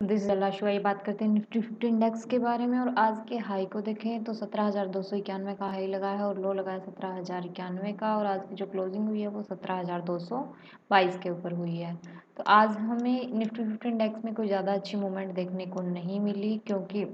This is लाशु। आइए बात करते हैं निफ्टी 50 इंडेक्स के बारे में। और आज के हाई को देखें तो 17,291 का हाई लगा है और लो लगा है 17,091 का। और आज की जो क्लोजिंग हुई है वो 17,222 के ऊपर हुई है। तो आज हमें निफ्टी 50 इंडेक्स में कोई ज़्यादा अच्छी मूवमेंट देखने को नहीं मिली, क्योंकि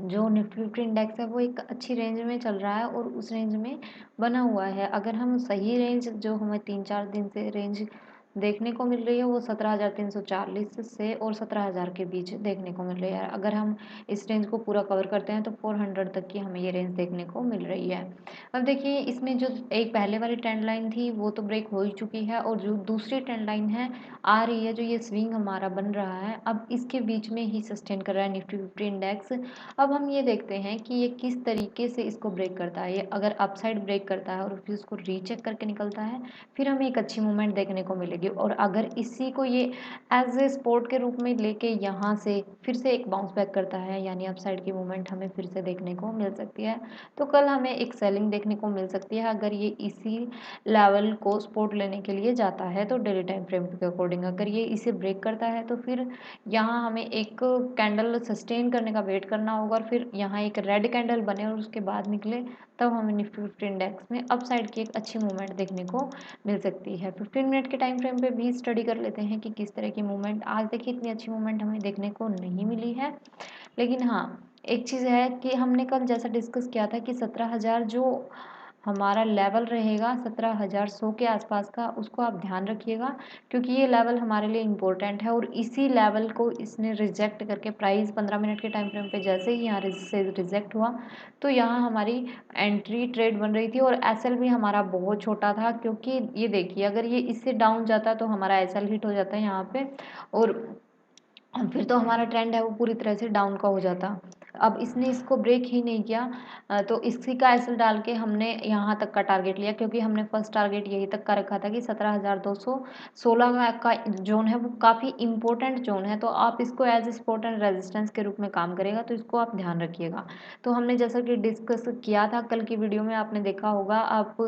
जो निफ्टी 50 इंडेक्स है वो एक अच्छी रेंज में चल रहा है और उस रेंज में बना हुआ है। अगर हम सही रेंज जो हमें 3-4 दिन से रेंज देखने को मिल रही है वो 17,340 से और 17,000 के बीच देखने को मिल रही है। अगर हम इस रेंज को पूरा कवर करते हैं तो 400 तक की हमें ये रेंज देखने को मिल रही है। अब देखिए, इसमें जो एक पहले वाली ट्रेंड लाइन थी वो तो ब्रेक हो ही चुकी है, और जो दूसरी ट्रेंड लाइन है आ रही है, जो ये स्विंग हमारा बन रहा है, अब इसके बीच में ही सस्टेन कर रहा है निफ्टी 50 इंडेक्स। अब हम ये देखते हैं कि ये किस तरीके से इसको ब्रेक करता है। ये अगर अपसाइड ब्रेक करता है और फिर उसको रीचेक करके निकलता है, फिर हमें एक अच्छी मूवमेंट देखने को मिलेगी। और अगर इसी को ये एज ए सपोर्ट के रूप में लेके यहाँ से फिर से एक बाउंस बैक करता है, यानी अपसाइड की मूवमेंट हमें फिर से देखने को मिल सकती है। तो कल हमें एक सेलिंग देखने को मिल सकती है अगर ये इसी लेवल को सपोर्ट लेने के लिए जाता है। तो डेली टाइम फ्रेम के अकॉर्डिंग अगर ये इसे ब्रेक करता है तो फिर यहाँ हमें एक कैंडल सस्टेन करने का वेट करना होगा, और फिर यहाँ एक रेड कैंडल बने और उसके बाद निकले, तब हमें निफ्टी 50 इंडेक्स में अपसाइड की एक अच्छी मूवमेंट देखने को मिल सकती है। 15 मिनट के टाइम फ्रेम पे भी स्टडी कर लेते हैं कि किस तरह की मूवमेंट। आज देखिए, इतनी अच्छी मूवमेंट हमें देखने को नहीं मिली है, लेकिन हाँ, एक चीज़ है कि हमने कल जैसा डिस्कस किया था कि 17,000 जो हमारा लेवल रहेगा 17,100 के आसपास का, उसको आप ध्यान रखिएगा, क्योंकि ये लेवल हमारे लिए इम्पोर्टेंट है। और इसी लेवल को इसने रिजेक्ट करके प्राइस 15 मिनट के टाइम फ्रेम पे जैसे ही यहाँ से रिजेक्ट हुआ, तो यहाँ हमारी एंट्री ट्रेड बन रही थी और एसएल भी हमारा बहुत छोटा था, क्योंकि ये देखिए, अगर ये इससे डाउन जाता तो हमारा एसएल हिट हो जाता है यहाँ पे, और फिर तो हमारा ट्रेंड है वो पूरी तरह से डाउन का हो जाता। अब इसने इसको ब्रेक ही नहीं किया, तो इसी का एसएल डाल के हमने यहाँ तक का टारगेट लिया, क्योंकि हमने फर्स्ट टारगेट यही तक का रखा था कि 17,216 का जोन है वो काफ़ी इंपॉर्टेंट जोन है। तो आप इसको एज सपोर्ट एंड रेजिस्टेंस के रूप में काम करेगा, तो इसको आप ध्यान रखिएगा। तो हमने जैसा कि डिस्कस किया था कल की वीडियो में, आपने देखा होगा आप।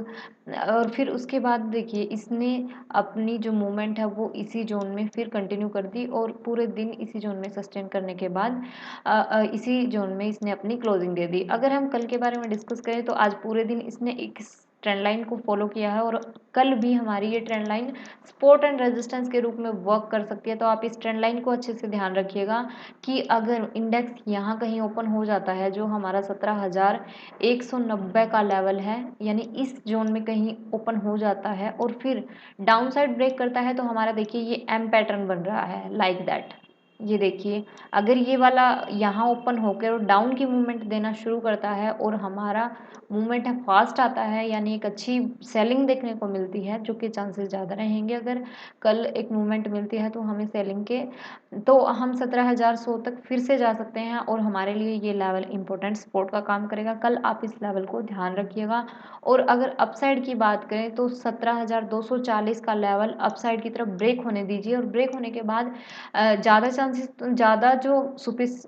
और फिर उसके बाद देखिए, इसने अपनी जो मूवमेंट है वो इसी जोन में फिर कंटिन्यू कर दी, और पूरे दिन इसी जोन में सस्टेन करने के बाद इसी जोन में इसने अपनी क्लोजिंग दे दी। अगर हम कल के बारे में डिस्कस करें तो आज पूरे दिन इसने एक ट्रेंड लाइन को फॉलो किया है, और कल भी हमारी ये trend line support and resistance के रूप में वर्क कर सकती है। तो आप इस ट्रेंड लाइन को अच्छे से ध्यान रखिएगा कि अगर इंडेक्स यहाँ कहीं ओपन हो जाता है, जो हमारा 17,190 का लेवल है, यानी इस जोन में कहीं ओपन हो जाता है और फिर डाउन साइड ब्रेक करता है, तो हमारा देखिए ये एम पैटर्न बन रहा है लाइक दैट। ये देखिए, अगर ये वाला यहाँ ओपन होकर और डाउन की मूवमेंट देना शुरू करता है और हमारा मूवमेंट है फास्ट आता है, यानी एक अच्छी सेलिंग देखने को मिलती है, जो कि चांसेस ज़्यादा रहेंगे अगर कल एक मूवमेंट मिलती है तो हमें सेलिंग के, तो हम 17,100 तक फिर से जा सकते हैं, और हमारे लिए ये लेवल इंपॉर्टेंट सपोर्ट का काम करेगा। कल आप इस लेवल को ध्यान रखिएगा। और अगर अपसाइड की बात करें तो 17,240 का लेवल अपसाइड की तरफ ब्रेक होने दीजिए, और ब्रेक होने के बाद ज़्यादा चांसेस, ज़्यादा जो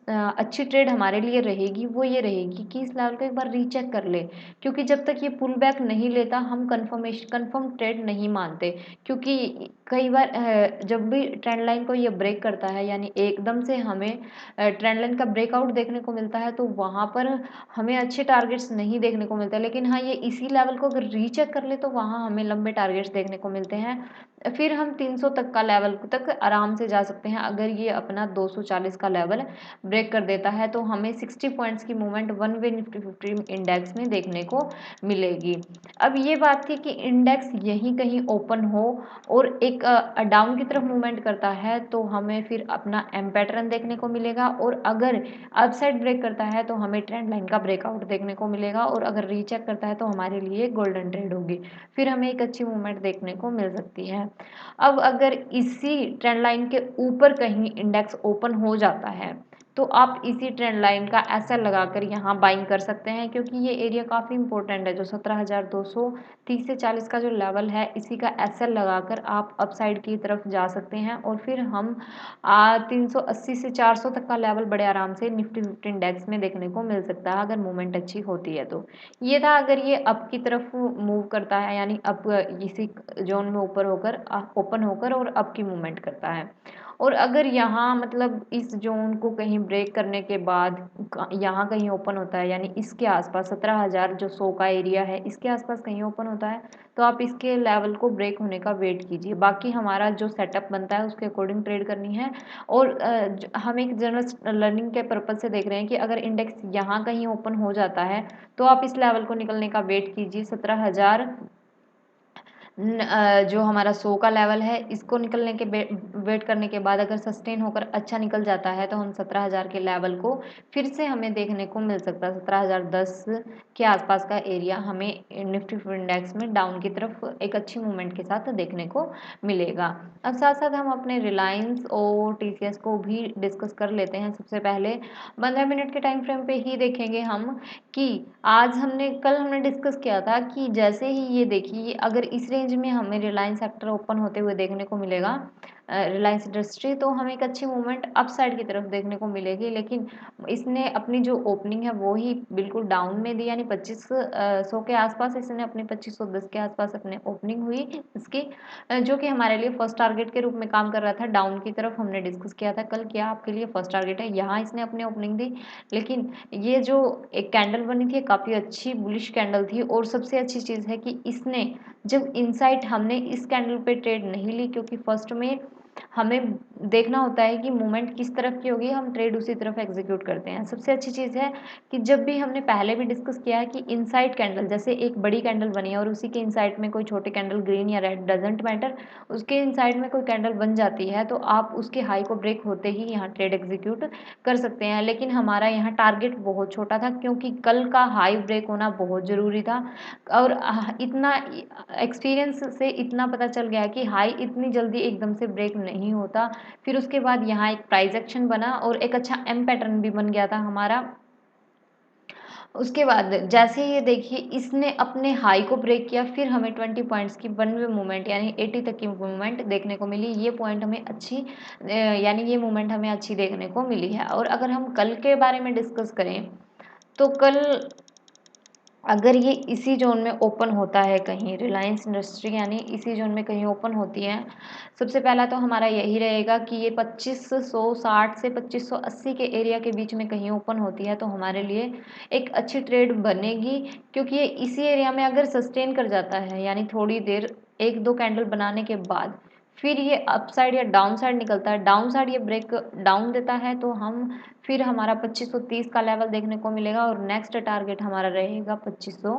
अच्छी ट्रेड हमारे लिए रहेगी वो ये रहेगी कि इस लेवल को एक बार रीचेक कर ले, क्योंकि जब तक ये पुल बैक नहीं लेता हम कन्फर्म ट्रेड नहीं मानते। क्योंकि कई बार जब भी ट्रेंड लाइन को ये ब्रेक करता है, यानी एकदम से हमें ट्रेंड लाइन का ब्रेकआउट देखने को मिलता है, तो वहाँ पर हमें अच्छे टारगेट्स नहीं देखने को मिलते। लेकिन हाँ, ये इसी लेवल को अगर रीचेक कर ले तो वहाँ हमें लंबे टारगेट्स देखने को मिलते हैं। फिर हम 300 तक का लेवल तक आराम से जा सकते हैं। अगर ये अपना 240 का लेवल ब्रेक कर देता है तो हमें 60 पॉइंट्स की movement one way Nifty 50 index में देखने को मिलेगी। अब ये बात थी कि इंडेक्स यहीं कहीं ओपन हो और एक डाउन की तरफ मूवमेंट करता है, तो हमें फिर अपना एम पैटर्न देखने को मिलेगा, और अगर अपसाइड ब्रेक करता है तो हमें ट्रेंड लाइन का ब्रेकआउट देखने को मिलेगा, और अगर रीचेक करता है तो हमारे लिए गोल्डन ट्रेड होगी, फिर हमें एक अच्छी मूवमेंट देखने को मिल सकती है। अब अगर इसी ट्रेंड लाइन के ऊपर कहीं इंडेक्स ओपन हो जाता है, तो आप इसी ट्रेंड लाइन का एसएल लगाकर यहाँ बाइंग कर सकते हैं, क्योंकि ये एरिया काफ़ी इंपॉर्टेंट है। जो 17,230 से 40 का जो लेवल है, इसी का एसएल लगाकर आप अपसाइड की तरफ जा सकते हैं, और फिर हम 380 से 400 तक का लेवल बड़े आराम से निफ्टी 50 इंडेक्स में देखने को मिल सकता है, अगर मूवमेंट अच्छी होती है तो। ये था अगर ये अप की तरफ मूव करता है, यानी अप इसी जोन में ऊपर होकर ओपन होकर और अप की मूवमेंट करता है। और अगर यहाँ मतलब इस ज़ोन को कहीं ब्रेक करने के बाद यहाँ कहीं ओपन होता है, यानी इसके आसपास 17,000 जो 100 का एरिया है इसके आसपास कहीं ओपन होता है, तो आप इसके लेवल को ब्रेक होने का वेट कीजिए। बाकी हमारा जो सेटअप बनता है उसके अकॉर्डिंग ट्रेड करनी है। और हम एक जनरल लर्निंग के पर्पज से देख रहे हैं कि अगर इंडेक्स यहाँ कहीं ओपन हो जाता है तो आप इस लेवल को निकलने का वेट कीजिए। 17,000 जो हमारा 100 का लेवल है इसको निकलने के वेट करने के बाद अगर सस्टेन होकर अच्छा निकल जाता है तो हम 17,000 के लेवल को फिर से हमें देखने को मिल सकता है। 17,010 के आसपास का एरिया हमें निफ्टी इंडेक्स में डाउन की तरफ एक अच्छी मूवमेंट के साथ देखने को मिलेगा। अब साथ साथ हम अपने रिलायंस और टीसीएस को भी डिस्कस कर लेते हैं। सबसे पहले 15 मिनट के टाइम फ्रेम पे ही देखेंगे हम कि आज कल हमने डिस्कस किया था कि जैसे ही ये देखिए अगर इस रेंज में हमें रिलायंस सेक्टर ओपन होते हुए देखने को मिलेगा, रिलायंस इंडस्ट्री, तो हमें एक अच्छी मूवमेंट अप साइड की तरफ देखने को मिलेगी। लेकिन इसने अपनी जो ओपनिंग है वो ही बिल्कुल डाउन में दी, यानी 2500 के आसपास इसने अपने 2510 के आसपास अपने ओपनिंग हुई इसकी, जो कि हमारे लिए फर्स्ट टारगेट के रूप में काम कर रहा था डाउन की तरफ। हमने डिस्कस किया था कल क्या आपके लिए फर्स्ट टारगेट है, यहाँ इसने अपनी ओपनिंग दी। लेकिन ये जो एक कैंडल बनी थी काफ़ी अच्छी बुलिश कैंडल थी। और सबसे अच्छी चीज़ है कि इसने जब इनसाइट हमने इस कैंडल पे ट्रेड नहीं ली, क्योंकि फर्स्ट में हमें देखना होता है कि मूवमेंट किस तरफ की होगी, हम ट्रेड उसी तरफ एग्जीक्यूट करते हैं। सबसे अच्छी चीज़ है कि जब भी हमने पहले भी डिस्कस किया है कि इनसाइड कैंडल, जैसे एक बड़ी कैंडल बनी है और उसी के इनसाइड में कोई छोटे कैंडल ग्रीन या रेड डजेंट मैटर, उसके इनसाइड में कोई कैंडल बन जाती है तो आप उसके हाई को ब्रेक होते ही यहाँ ट्रेड एग्जीक्यूट कर सकते हैं। लेकिन हमारा यहाँ टारगेट बहुत छोटा था क्योंकि कल का हाई ब्रेक होना बहुत ज़रूरी था। और इतना एक्सपीरियंस से इतना पता चल गया कि हाई इतनी जल्दी एकदम से ब्रेक नहीं होता। फिर उसके बाद यहाँ एक प्राइस एक्शन बना और एक अच्छा एम पैटर्न भी बन गया था हमारा। उसके बाद जैसे ये देखिए इसने अपने हाई को ब्रेक किया, फिर हमें 20 पॉइंट्स की वन वे मूवमेंट यानी 80 तक की मूवमेंट देखने को मिली। ये पॉइंट हमें अच्छी यानी ये मूवमेंट हमें अच्छी देखने को मिली है। और अगर हम कल के बारे में डिस्कस करें तो कल अगर ये इसी जोन में ओपन होता है कहीं, रिलायंस इंडस्ट्री यानी इसी जोन में कहीं ओपन होती है, सबसे पहला तो हमारा यही रहेगा कि ये 2560 से 2580 के एरिया के बीच में कहीं ओपन होती है तो हमारे लिए एक अच्छी ट्रेड बनेगी। क्योंकि ये इसी एरिया में अगर सस्टेन कर जाता है, यानी थोड़ी देर एक दो कैंडल बनाने के बाद फिर ये अप साइड या डाउन साइड निकलता है, डाउन साइड ये ब्रेक डाउन देता है तो हम फिर हमारा 2530 का लेवल देखने को मिलेगा। और नेक्स्ट टारगेट हमारा रहेगा 2500,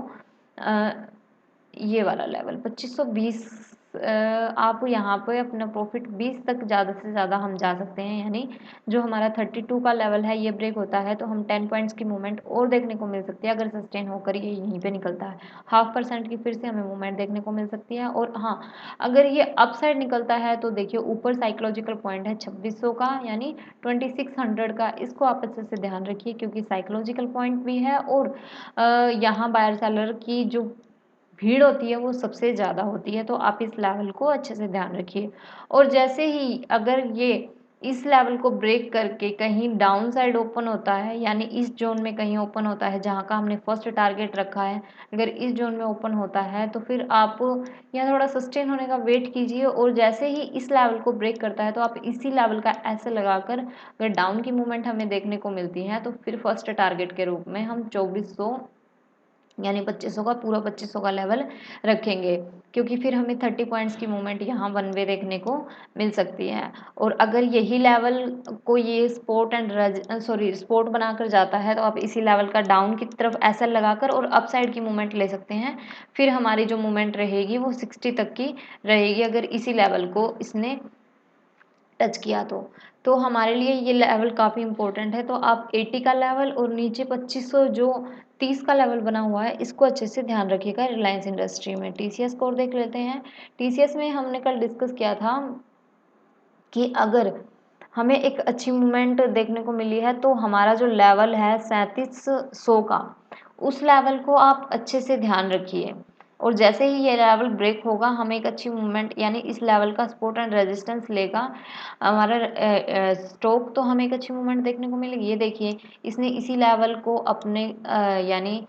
ये वाला लेवल 2520। आप यहाँ पे अपना प्रॉफिट 20 तक ज़्यादा से ज़्यादा हम जा सकते हैं, यानी जो हमारा 32 का लेवल है ये ब्रेक होता है तो हम 10 पॉइंट्स की मूवमेंट और देखने को मिल सकती है अगर सस्टेन होकर ये यहीं पे निकलता है। 0.5% की फिर से हमें मूवमेंट देखने को मिल सकती है। और हाँ, अगर ये अप साइड निकलता है तो देखिए ऊपर साइकोलॉजिकल पॉइंट है 2600 का, यानी 2600 का, इसको आप अच्छे से ध्यान रखिए क्योंकि साइकोलॉजिकल पॉइंट भी है। और यहाँ बायर सेलर की जो भीड़ होती है वो सबसे ज़्यादा होती है, तो आप इस लेवल को अच्छे से ध्यान रखिए। और जैसे ही अगर ये इस लेवल को ब्रेक करके कहीं डाउन साइड ओपन होता है, यानी इस जोन में कहीं ओपन होता है जहाँ का हमने फर्स्ट टारगेट रखा है, अगर इस जोन में ओपन होता है तो फिर आप यहाँ थोड़ा सस्टेन होने का वेट कीजिए। और जैसे ही इस लेवल को ब्रेक करता है तो आप इसी लेवल का ऐसे लगाकर अगर डाउन की मूवमेंट हमें देखने को मिलती है तो फिर फर्स्ट टारगेट के रूप में हम 2400 यानी 2500 का पूरा 2500 का लेवल रखेंगे, क्योंकि फिर हमें 30 पॉइंट्स की मूवमेंट यहाँ वन वे देखने को मिल सकती है। और अगर यही लेवल को ये स्पोर्ट बनाकर जाता है तो आप इसी लेवल का डाउन की तरफ ऐसा लगाकर और अप साइड की मूवमेंट ले सकते हैं। फिर हमारी जो मूवमेंट रहेगी वो 60 तक की रहेगी अगर इसी लेवल को इसने टच किया तो हमारे लिए ये लेवल काफ़ी इंपॉर्टेंट है। तो आप 80 का लेवल और नीचे 2500 जो 30 का लेवल बना हुआ है इसको अच्छे से ध्यान रखिएगा। रिलायंस इंडस्ट्री में टीसीएस को और देख लेते हैं। टीसीएस में हमने कल डिस्कस किया था कि अगर हमें एक अच्छी मूवमेंट देखने को मिली है तो हमारा जो लेवल है 3700 का, उस लेवल को आप अच्छे से ध्यान रखिए। और जैसे ही ये लेवल ब्रेक होगा हमें एक अच्छी मूवमेंट यानी इस लेवल का सपोर्ट एंड रेजिस्टेंस लेगा हमारा स्टॉक, तो हमें एक अच्छी मूवमेंट देखने को मिलेगी। ये देखिए इसने इसी लेवल को अपने यानी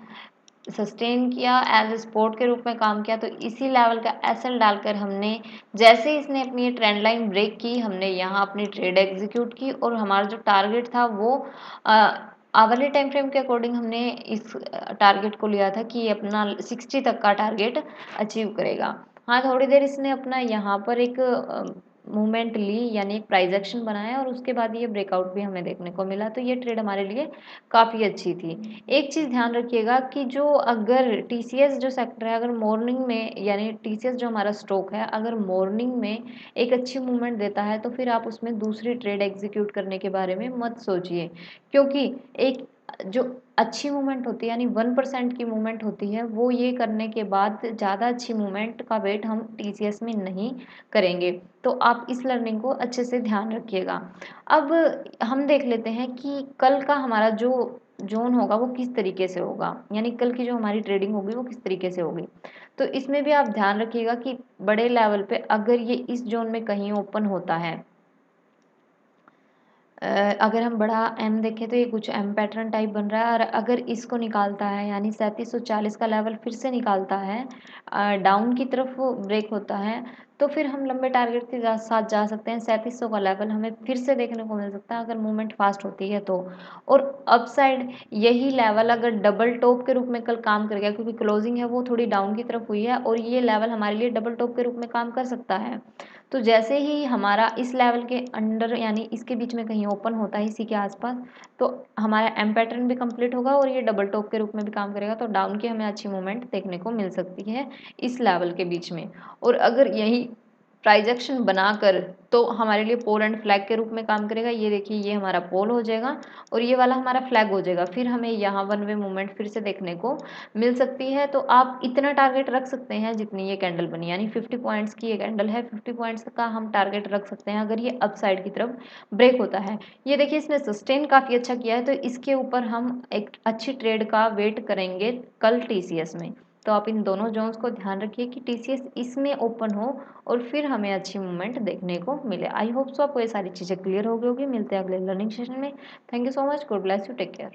सस्टेन किया, एज सपोर्ट के रूप में काम किया। तो इसी लेवल का एसएल डालकर हमने, जैसे ही इसने अपनी ये ट्रेंड लाइन ब्रेक की, हमने यहाँ अपनी ट्रेड एग्जीक्यूट की और हमारा जो टारगेट था वो आवरली टाइम फ्रेम के अकॉर्डिंग हमने इस टारगेट को लिया था कि ये अपना 60 तक का टारगेट अचीव करेगा। हाँ, थोड़ी देर इसने अपना यहाँ पर एक मूवमेंट ली, यानी एक प्राइस एक्शन बनाया और उसके बाद ये ब्रेकआउट भी हमें देखने को मिला। तो ये ट्रेड हमारे लिए काफ़ी अच्छी थी। एक चीज़ ध्यान रखिएगा कि जो अगर टीसीएस जो सेक्टर है, अगर मॉर्निंग में, यानी टीसीएस जो हमारा स्टॉक है, अगर मॉर्निंग में एक अच्छी मूवमेंट देता है तो फिर आप उसमें दूसरी ट्रेड एग्जीक्यूट करने के बारे में मत सोचिए, क्योंकि एक जो अच्छी मूवमेंट होती है, यानी 1% की मूवमेंट होती है, वो ये करने के बाद ज़्यादा अच्छी मूवमेंट का वेट हम टीसीएस में नहीं करेंगे। तो आप इस लर्निंग को अच्छे से ध्यान रखिएगा। अब हम देख लेते हैं कि कल का हमारा जो जोन होगा वो किस तरीके से होगा, यानी कल की जो हमारी ट्रेडिंग होगी वो किस तरीके से होगी। तो इसमें भी आप ध्यान रखिएगा कि बड़े लेवल पे अगर ये इस जोन में कहीं ओपन होता है, अगर हम बड़ा एम देखें तो ये कुछ एम पैटर्न टाइप बन रहा है, और अगर इसको निकालता है, यानी 3740 का लेवल फिर से निकालता है, डाउन की तरफ वो ब्रेक होता है, तो फिर हम लंबे टारगेट के साथ जा सकते हैं। 3700 का लेवल हमें फिर से देखने को मिल सकता है अगर मूवमेंट फास्ट होती है तो। और अपसाइड यही लेवल अगर डबल टॉप के रूप में कल काम कर गया, क्योंकि क्लोजिंग है वो थोड़ी डाउन की तरफ हुई है, और ये लेवल हमारे लिए डबल टॉप के रूप में काम कर सकता है। तो जैसे ही हमारा इस लेवल के अंडर, यानी इसके बीच में कहीं ओपन होता है इसी के आसपास, तो हमारा एम पैटर्न भी कंप्लीट होगा और ये डबल टॉप के रूप में भी काम करेगा। तो डाउन की हमें अच्छी मूवमेंट देखने को मिल सकती है इस लेवल के बीच में। और अगर यही प्राइस एक्शन बनाकर, तो हमारे लिए पोल एंड फ्लैग के रूप में काम करेगा। ये देखिए, ये हमारा पोल हो जाएगा और ये वाला हमारा फ्लैग हो जाएगा। फिर हमें यहाँ वन वे मूवमेंट फिर से देखने को मिल सकती है। तो आप इतना टारगेट रख सकते हैं जितनी ये कैंडल बनी, यानी 50 पॉइंट्स की ये कैंडल है, 50 पॉइंट्स का हम टारगेट रख सकते हैं अगर ये अपसाइड की तरफ ब्रेक होता है। ये देखिए, इसने सस्टेन काफ़ी अच्छा किया है, तो इसके ऊपर हम एक अच्छी ट्रेड का वेट करेंगे कल टीसीएस में। तो आप इन दोनों जोन्स को ध्यान रखिए कि टीसीएस इसमें ओपन हो और फिर हमें अच्छी मूवमेंट देखने को मिले। आई होप सो आपको ये सारी चीज़ें क्लियर हो गई होगी। मिलते हैं अगले लर्निंग सेशन में। Thank you so much. God bless you. Take care.